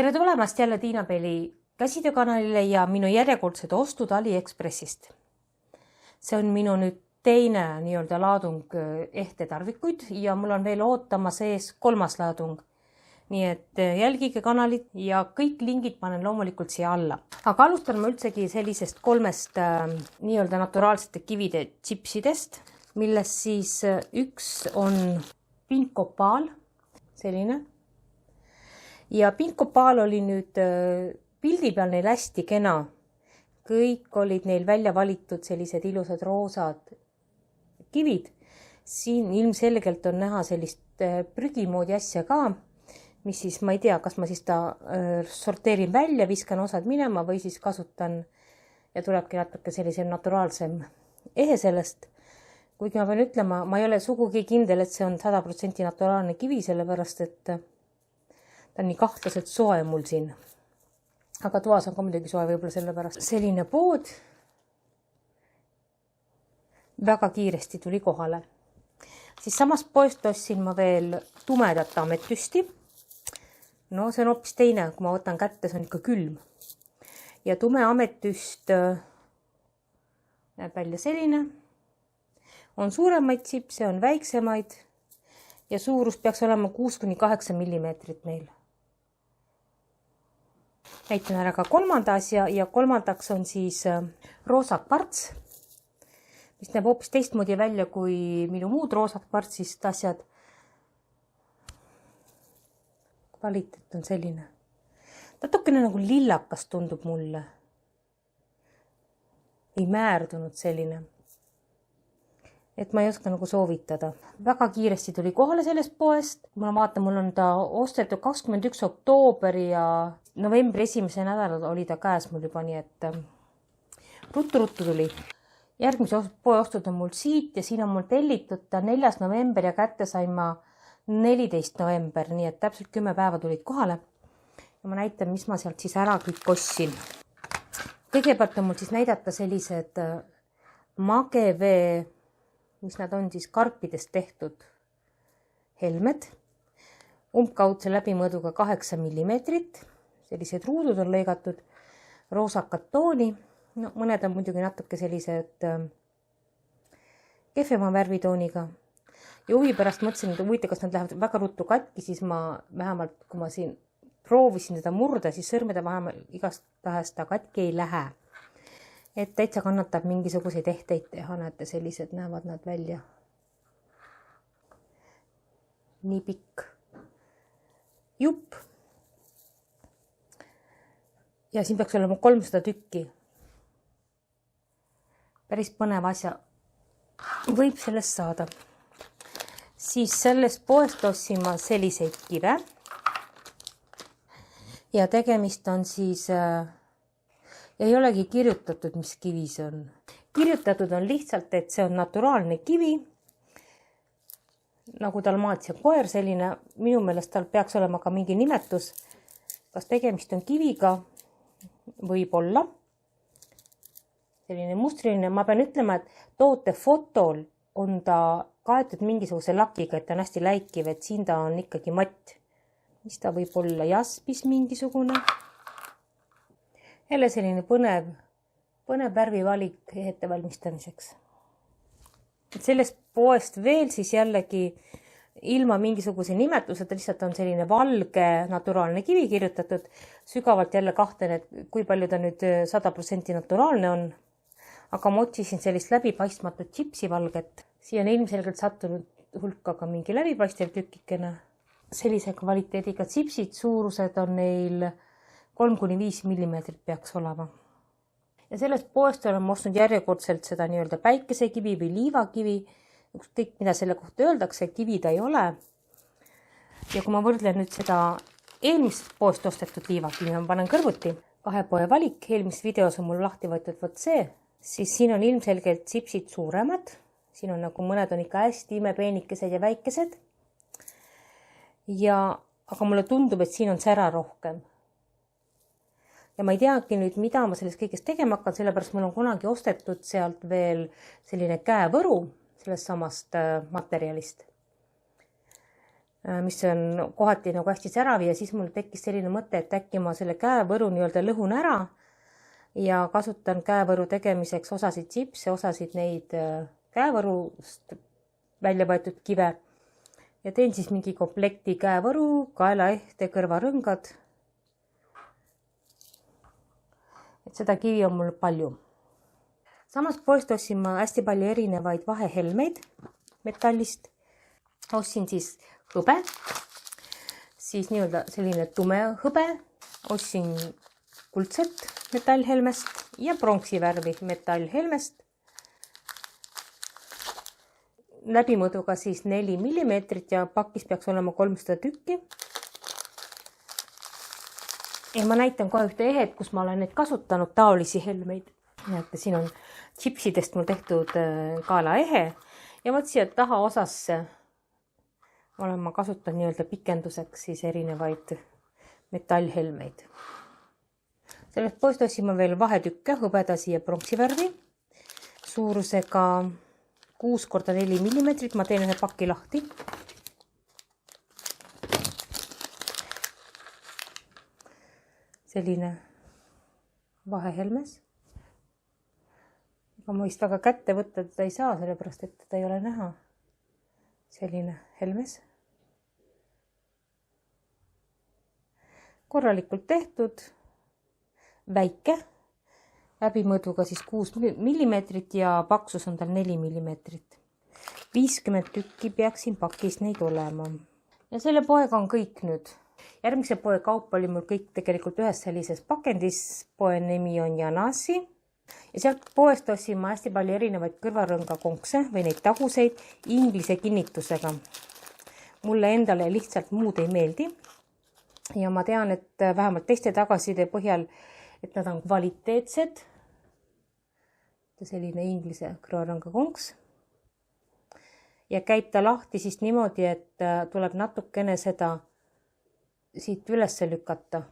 tere tulemast jälle Tiina Peli käsitöökanalile ja minu järjekordsed ostud AliExpressist. See on minu nüüd teine nii-öelda laadung ehtetarvikuid ja mul on veel ootama sees kolmas laadung. Nii et jälgige kanalit ja kõik lingid panen loomulikult siia alla. Aga alustan ma üldsegi sellisest kolmest nii-öelda naturaalsete kivide chipsidest, millest siis üks on Pink Opal, selline. Ja Pink Opal oli nüüd pildi peal neil hästi kena. Kõik olid neil välja valitud sellised ilusad roosad kivid. Siin ilmselgelt on näha sellist prügimoodi asja ka, mis siis ma ei tea, kas ma siis ta sorteerin välja, viskan osad minema või siis kasutan ja tulebki natuke sellise naturaalsem ehe sellest. Kuigi ma pean ütlema, ma ei ole sugugi kindel, et see on 100% naturaalne kivi, sellepärast et ta on nii kahtlaselt soe mul siin. Aga toas on ka muidugi soe võib-olla sellepärast. Selline pood väga kiiresti tuli kohale. Siis samast poest ostsin ma veel tumedat ametüsti. No see on hoopis teine, kui ma võtan kätte, see on ikka külm. Ja tume ametüst näeb välja selline. On suuremaid sipse, on väiksemaid ja suurus peaks olema 6–8 millimeetrit meil. Näitan ära ka kolmanda asja ja kolmandaks on siis roosa kvarts, mis näeb hoopis teistmoodi välja kui minu muud roosad kvartsist asjad. Kvaliteet on selline. Natukene nagu lillakas tundub mulle. Ei määrdunud selline. Et ma ei oska nagu soovitada. Väga kiiresti tuli kohale sellest poest. Ma vaatan, mul on ta ostetud 21. oktoober ja novembri esimese nädalal oli ta käes mul juba, nii et ruttu tuli. Järgmise poe ostud on mul siit ja siin on mul tellitud ta 4. november ja kätte sain ma 14. november, nii et täpselt 10 päeva tulid kohale. Ja ma näitan, mis ma sealt siis ära kõik ostsin. Kõigepealt on mul siis näidata sellised magevee, mis nad on siis karpidest tehtud helmed. Umbkaudse läbimõõduga 8 millimeetrit. Sellised ruudud on lõigatud roosakat tooni. No, mõned on muidugi natuke sellised kehvema värvitooniga. Ja huvi pärast mõtlesin, et huvitav, kas nad lähevad väga ruttu katki, siis ma vähemalt, kui ma siin proovisin seda murda, siis sõrmede vahel igast tahes ta katki ei lähe. Et täitsa kannatab mingisuguseid ehteid teha, näete, sellised näevad nad välja. Nii pikk jupp. Ja siin peaks olema 300 tükki. Päris põnev asja võib sellest saada. Siis sellest poest ostsin ma selliseid kive. Ja tegemist on siis... ei olegi kirjutatud, mis kivi see on. Kirjutatud on lihtsalt, et see on naturaalne kivi, nagu Dalmatia koer selline. Minu meelest tal peaks olema ka mingi nimetus, kas tegemist on kiviga, võib olla. Selline mustriline. Ma pean ütlema, et toote fotol on ta kaetud mingisuguse lakiga, et ta on hästi läikiv, et siin ta on ikkagi matt. Mis ta võib olla? Jaspis mingisugune. Jälle selline põnev värvivalik ettevalmistamiseks. Sellest poest veel siis jällegi ilma mingisuguse nimetuseta, lihtsalt on selline valge naturaalne kivi kirjutatud. Sügavalt jälle kahtlen, et kui palju ta nüüd 100% naturaalne on. Aga ma otsisin sellist läbipaistmatut chipsi valget. Siia on ilmselgelt sattunud hulka ka mingi läbipaistev tükikene. Sellise kvaliteediga chipsid suurused on neil 3–5 millimeetrit peaks olema. Ja sellest poest olen ostnud järjekordselt seda nii-öelda päikesekivi või liivakivi. Ükskõik, mida selle kohta öeldakse, kivi ta ei ole. Ja kui ma võrdlen nüüd seda eelmist poest ostetud liivakivi, ma panen kõrvuti. 2 poe valik, eelmises videos on mul lahti võetud võt see, siis siin on ilmselgelt sipsid suuremad. Siin on nagu mõned on ikka hästi imepeenikesed ja väikesed. Aga mulle tundub, et siin on sära rohkem. Ja ma ei teagi nüüd, mida ma sellest kõigest tegema hakkan, sellepärast mul on kunagi ostetud sealt veel selline käevõru sellest samast materjalist. mis on kohati nagu hästi särav ja siis mul tekkis selline mõte, et äkki ma selle käevõru nii-öelda lõhun ära ja kasutan käevõru tegemiseks osasid sipse, osasid neid käevõrust välja võetud kive ja teen siis mingi komplekti käevõru, kaelaehte, kõrvarõngad. Et seda kivi on mul palju. Samas poest ostsin ma hästi palju erinevaid vahehelmeid metallist. Ostsin siis hõbe, siis nii-öelda selline tume hõbe. Ostsin kuldset metallhelmest ja pronksivärvi metallhelmest. Läbimõõduga siis 4 mm ja pakis peaks olema 300 tükki. Ja ma näitan kohe ühte ehet, kus ma olen neid kasutanud taolisi helmeid. Näete, siin on chipsidest mul tehtud kaelaehe ja vot siia taha osasse olen ma kasutanud nii-öelda pikenduseks siis erinevaid metallhelmeid. Sellest poest ostsin ma veel vahetükke hõbedasi ja pronksivärvi suurusega 6 × 4 mm. Ma teen ühe paki lahti. Selline vahehelmes. Aga ma vist väga kätte võtta teda ei saa, sellepärast et teda ei ole näha. Selline helmes. Korralikult tehtud, väike, läbimõõduga siis 6 mm ja paksus on tal 4 mm. 50 tükki peaks siin pakis neid olema. Ja selle poega on kõik nüüd. Järgmise poe kaup oli mul kõik tegelikult ühes sellises pakendis. Poe nimi on Janasi. Ja sealt poest ostsin ma hästi palju erinevaid kõrvarõnga konkse või neid taguseid inglise kinnitusega. Mulle endale lihtsalt muud ei meeldi. Ja ma tean, et vähemalt teiste tagasiside põhjal, et nad on kvaliteetsed. Selline inglise kõrvarõnga konks. Ja käib ta lahti siis niimoodi, et tuleb natukene seda siit üles lükata.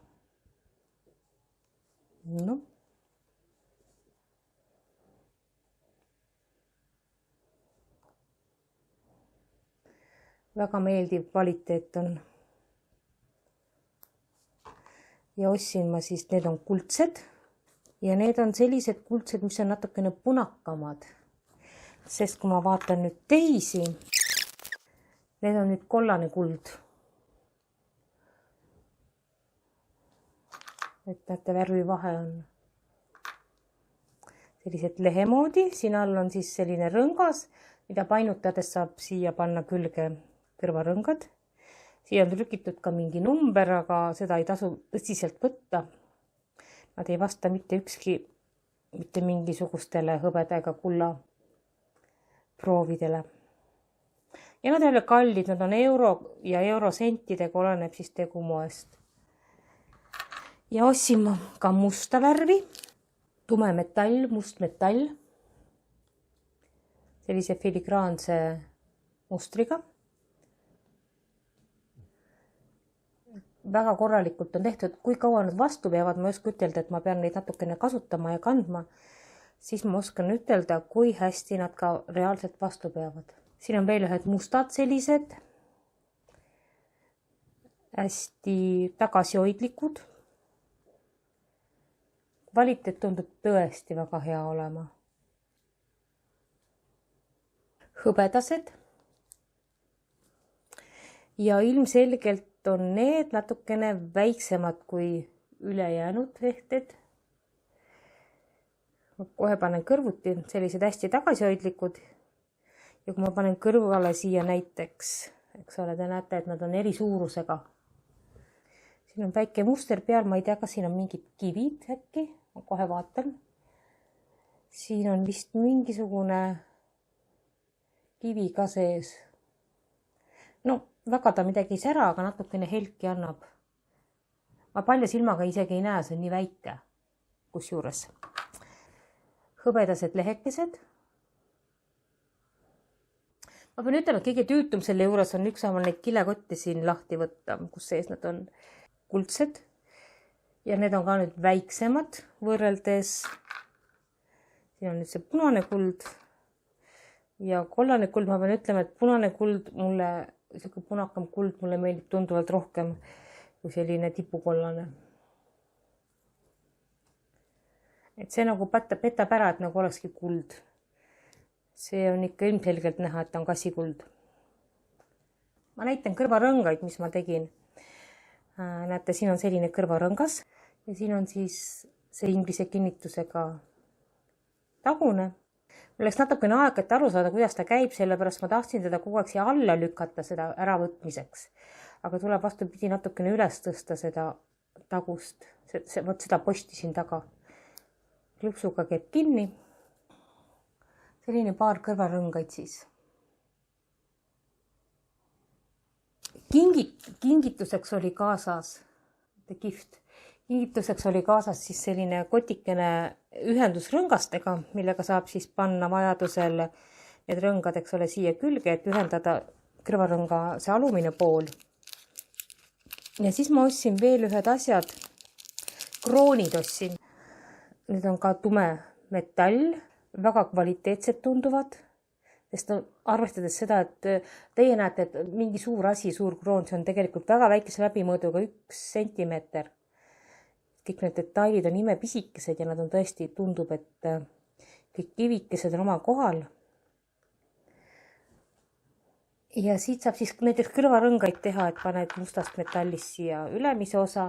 No. Väga meeldiv kvaliteet on. Ja ostsin ma siis, need on kuldsed. Ja need on sellised kuldsed, mis on natukene punakamad. Sest kui ma vaatan nüüd teisi, need on nüüd kollane kuld. Et näete, värvivahe on sellised lehemoodi. Siin all on siis selline rõngas, mida painutades saab siia panna külge kõrvarõngad. Siia on trükitud ka mingi number, aga seda ei tasu tõsiselt võtta. Nad ei vasta mitte mingisugustele hõbeda ega kulla proovidele. Ja nad ei ole kallid, nad on euro ja eurosentidega, oleneb siis tegu moest. Ja ostsin ma ka musta värvi, tume metall, must metall, sellise filigraanse mustriga. Väga korralikult on tehtud, kui kaua nad vastu peavad, ma ei oska ütelda, et ma pean neid natukene kasutama ja kandma, siis ma oskan ütelda, kui hästi nad ka reaalselt vastu peavad. Siin on veel ühed mustad sellised, hästi tagasihoidlikud. Kvaliteet tundub tõesti väga hea olema. Hõbedased. Ja ilmselgelt on need natukene väiksemad kui ülejäänud ehted. Ma kohe panen kõrvuti sellised hästi tagasihoidlikud. Ja kui ma panen kõrvale siia näiteks, eks ole, te näete, et nad on eri suurusega. Siin on väike muster peal, ma ei tea, kas siin on mingid kivid äkki. Ma kohe vaatan. Siin on vist mingisugune kivi ka sees. No, väga ta midagi ei sära, aga natukene helki annab. Ma palja silmaga isegi ei näe, see on nii väike, kusjuures. Hõbedased lehekesed. Ma pean ütlema, et kõige tüütum selle juures on ükshaaval neid kilekotti siin lahti võtta, kus sees nad on kuldsed. Ja need on ka nüüd väiksemad võrreldes. Siin on nüüd see punane kuld ja kollane kuld. Ma pean ütlema, et punane kuld mulle selline punakam kuld mulle meeldib tunduvalt rohkem kui selline tipukollane. Et see nagu petab ära, et nagu olekski kuld. See on ikka ilmselgelt näha, et on kassikuld. Ma näitan kõrvarõngaid, mis ma tegin. Näete, siin on selline kõrvarõngas ja siin on siis see inglise kinnitusega tagune. Mul läks natukene aeg, et aru saada, kuidas ta käib, sellepärast ma tahtsin teda kogu aeg siia alla lükata seda äravõtmiseks. Aga tuleb vastupidi natukene üles tõsta seda tagust. Vot seda posti siin taga. Klõpsuga käib kinni. Selline paar kõrvarõngaid siis. Kingituseks oli kaasas, Kingituseks oli kaasas siis selline kotikene ühendusrõngastega, millega saab siis panna vajadusel need rõngad, eks ole, siia külge, et ühendada kõrvarõnga see alumine pool. Ja siis ma ostsin veel ühed asjad. Kroonid ostsin. Need on ka tume metall, väga kvaliteetsed tunduvad. Sest arvestades seda, et teie näete, et mingi suur asi, suur kroon, see on tegelikult väga väikese läbimõõduga 1 sentimeeter. Kõik need detailid on imepisikesed ja nad on tõesti, tundub, et kõik kivikesed on oma kohal. Ja siit saab siis näiteks kõrvarõngaid teha, et paned mustast metallist siia ülemise osa,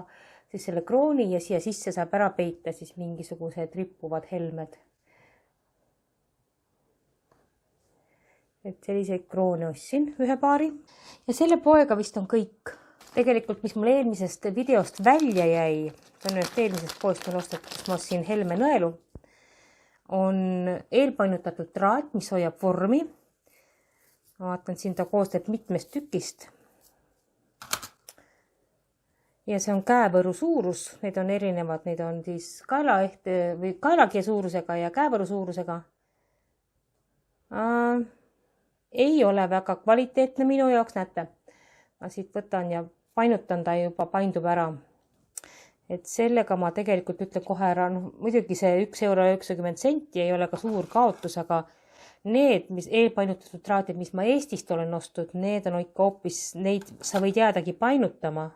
siis selle krooni ja siia sisse saab ära peita siis mingisugused rippuvad helmed. Et selliseid kroone ostsin ühe paari. Ja selle poega vist on kõik. Tegelikult, mis mul eelmisest videost välja jäi, see on ühest eelmisest poest mul ostetud, kus ma ostsin helme nõelu, on eelpainutatud traat, mis hoiab vormi. Ma vaatan, siin ta koostab mitmest tükist. Ja see on käevõru suurus. Need on erinevad. Need on siis kaelakie suurusega ja käevõru suurusega. Ei ole väga kvaliteetne minu jaoks, näete. Ma siit võtan ja painutan ta juba paindub ära. Et sellega ma tegelikult ütlen kohe ära, muidugi see 1,90 € ei ole ka suur kaotus, aga need, mis eelpainutatud traatid, mis ma Eestist olen ostnud, need on ikka hoopis, neid sa võid jäädagi painutama.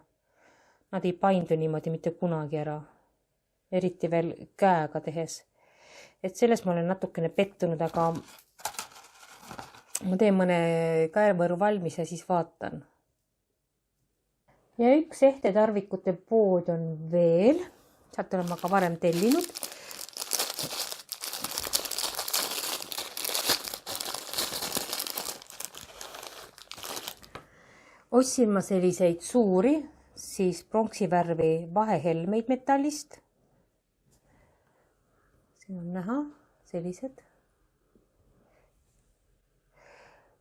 Nad ei paindu niimoodi mitte kunagi ära. Eriti veel käega tehes. Et selles ma olen natukene pettunud, aga ma teen mõne käevõru valmis ja siis vaatan. Ja üks ehtetarvikute pood on veel. Sealt olen ma ka varem tellinud. Ostsin ma selliseid suuri, siis pronksivärvi vahehelmeid metallist. Siin on näha sellised.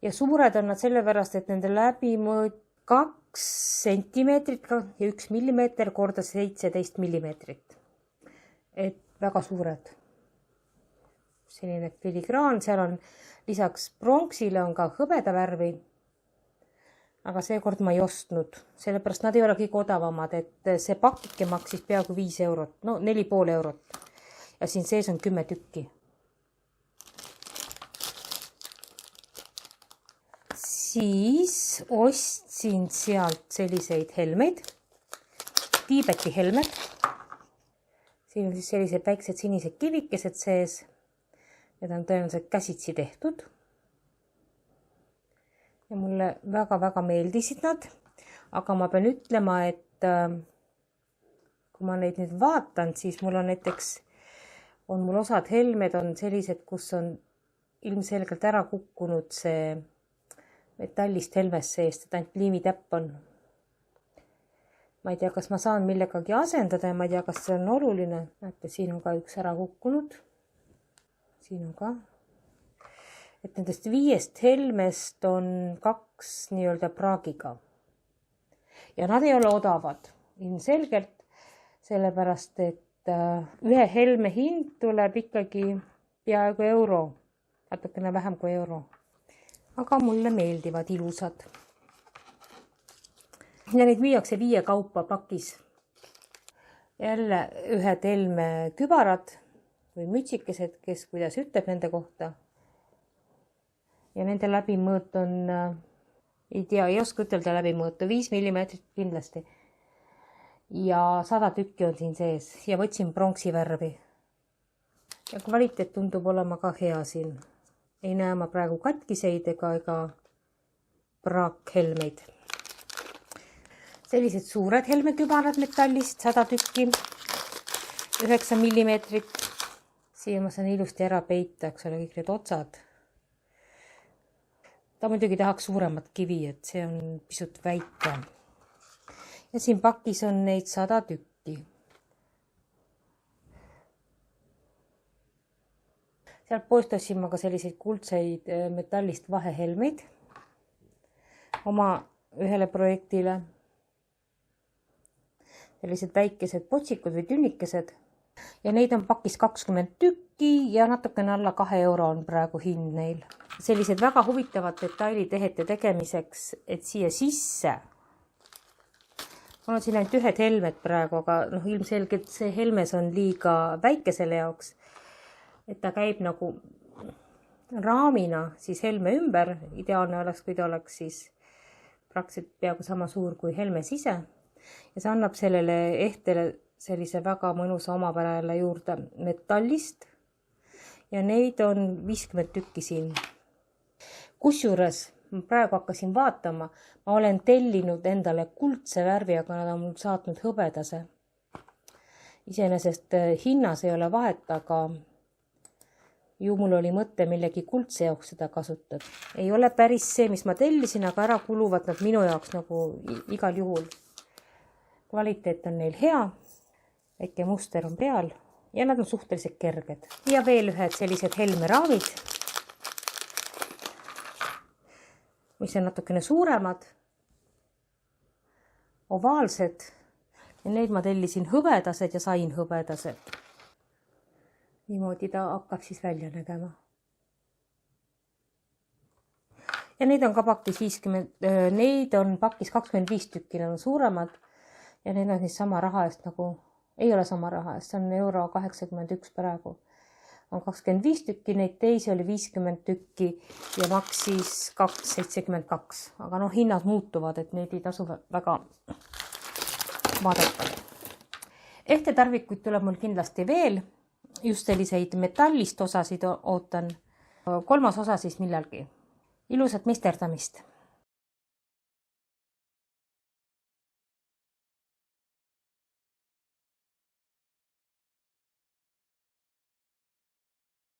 Ja suured on nad sellepärast, et nende läbimõõt 2 sentimeetrit ja 1 millimeeter korda 17 millimeetrit. Et väga suured. Selline filigraan, seal on lisaks pronksile on ka hõbeda värvi. Aga seekord ma ei ostnud, sellepärast nad ei ole kõik odavamad, et see pakike maksis peaaegu 5 €, no 4,5 €. Ja siin sees on 10 tükki. Siis ostsin sealt selliseid helmeid, Tiibeti helmed. Siin on siis sellised väiksed sinised kivikesed sees. Need on tõenäoliselt käsitsi tehtud. Ja mulle väga-väga meeldisid nad, aga ma pean ütlema, et kui ma neid nüüd vaatan, siis mul on näiteks, mul osad helmed on sellised, kus on ilmselgelt ära kukkunud see metallist helmest seest, et ainult liimitäpp on. Ma ei tea, kas ma saan millegagi asendada ja ma ei tea, kas see on oluline. Näete, siin on ka üks ära kukkunud. Siin on ka. Et nendest 5 helmest on 2 nii-öelda praagiga. Ja nad ei ole odavad ilmselgelt, sellepärast, et ühe helme hind tuleb ikkagi peaaegu €, natukene vähem kui €. Aga mulle meeldivad ilusad. Ja neid viiakse 5 kaupa pakis. Jälle ühed helme kübarad või mütsikesed, kes kuidas ütleb nende kohta. Ja nende läbimõõt on ei tea, ei oska ütelda läbi mõõta, 5 millimeetrit kindlasti. Ja 100 tükki on siin sees ja võtsin pronksi värvi. Ja kvaliteet tundub olema ka hea siin. Ei näe ma praegu katkiseid ega praakhelmeid. Sellised suured helmekübarad metallist, 100 tükki, 9 millimeetrit. Siia ma saan ilusti ära peita, eks ole, kõik need otsad. Ta muidugi tahaks suuremat kivi, et see on pisut väike. Ja siin pakis on neid 100 tükki. Sealt poistasin ma ka selliseid kuldseid metallist vahehelmeid oma ühele projektile. Sellised väikesed potsikud või tünnikesed. Ja neid on pakis 20 tükki ja natukene alla 2 euro on praegu hind neil. Sellised väga huvitavad detailitehete tegemiseks, et siia sisse. Mul on siin ainult ühed helmed praegu, aga ilmselgelt see helmes on liiga väike selle jaoks, et ta käib nagu raamina siis helme ümber. Ideaalne oleks, kui ta oleks siis praktiliselt peaaegu sama suur kui helme sise. Ja see annab sellele ehtele sellise väga mõnusa omapärale juurde metallist ja neid on 50 tükki siin. Kusjuures ma praegu hakkasin vaatama, ma olen tellinud endale kuldse värvi, aga nad on mul saatnud hõbedase. Iseenesest hinnas ei ole vahet, aga ju mul oli mõte millegi kuldse jaoks seda kasutada. Ei ole päris see, mis ma tellisin, aga ära kuluvad nad minu jaoks nagu igal juhul. Kvaliteet on neil hea, väike muster on peal ja nad on suhteliselt kerged. Ja veel ühed sellised helmeraamid, mis on natukene suuremad, ovaalsed. Ja neid ma tellisin hõbedased ja sain hõbedased. Niimoodi ta hakkab siis välja nägema. Ja neid on ka pakis 50, neid on pakis 25 tükki, need on suuremad. Ja need on siis sama raha eest nagu, ei ole sama raha eest, see on euro 81 praegu. On 25 tükki, neid teisi oli 50 tükki ja maksis 2,72. Aga hinnad muutuvad, et neid ei tasu väga vaadata. Ehtetarvikuid tuleb mul kindlasti veel. Just selliseid metallist osasid ootan. 3. osa siis millalgi. Ilusat meisterdamist!